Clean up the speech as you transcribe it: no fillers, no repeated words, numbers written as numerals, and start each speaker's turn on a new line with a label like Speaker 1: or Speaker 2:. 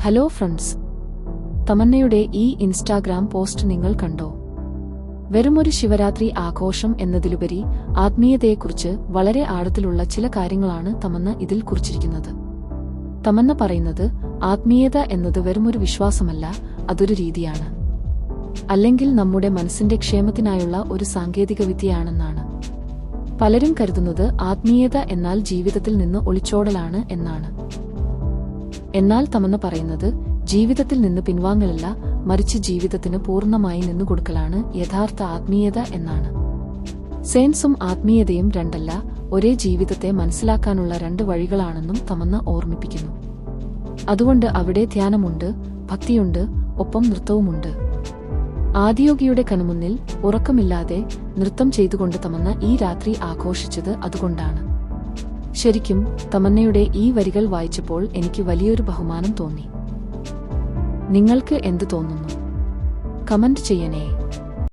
Speaker 1: Hello friends, തമന്നയുടെ ഈ Instagram post നിങ്ങൾ കണ്ടോ? വെറുമൊരു ശിവരാത്രി ആഘോഷം എന്നതിലുപരി ആത്മീയതയെക്കുറിച്ച് വളരെ ആഴത്തിലുള്ള ചില കാര്യങ്ങളാണ് തമന്ന ഇതിൽ കുറിച്ചിരിക്കുന്നത്. തമന്ന പറയുന്നത് ആത്മീയത എന്നത് വെറുമൊരു വിശ്വാസമല്ല, അതൊരു രീതിയാണ്, അല്ലെങ്കിൽ നമ്മുടെ മനസ്സിന്റെ ക്ഷേമത്തിനായുള്ള ഒരു സാങ്കേതികവിദ്യയാണെന്നാണ്. പലരും കരുതുന്നത് ആത്മീയത എന്നാൽ ജീവിതത്തിൽ നിന്ന് ഒളിച്ചോടലാണ് എന്നാണ്. എന്നാൽ തമന്ന പറയുന്നത് ജീവിതത്തിൽ നിന്ന് പിൻവാങ്ങലല്ല, മറിച്ച് ജീവിതത്തിന് പൂർണ്ണമായി നിന്നുകൊടുക്കലാണ് യഥാർത്ഥ ആത്മീയത എന്നാണ്. സെൻസും ആത്മീയതയും രണ്ടല്ല, ഒരേ ജീവിതത്തെ മനസ്സിലാക്കാനുള്ള രണ്ട് വഴികളാണെന്നും തമന്ന ഓർമ്മിപ്പിക്കുന്നു. അതുകൊണ്ട് അവിടെ ധ്യാനമുണ്ട്, ഭക്തിയുണ്ട്, ഒപ്പം നൃത്തവുമുണ്ട്. ആദിയോഗിയുടെ കൺമുന്നിൽ ഉറക്കമില്ലാതെ നൃത്തം ചെയ്തുകൊണ്ട് തമന്ന ഈ രാത്രി ആഘോഷിച്ചത് അതുകൊണ്ടാണ്. ശരിക്കും തമന്നയുടെ ഈ വരികൾ വായിച്ചപ്പോൾ എനിക്ക് വലിയൊരു ബഹുമാനം തോന്നി. നിങ്ങൾക്ക് എന്ത് തോന്നുന്നു? കമന്റ് ചെയ്യണേ.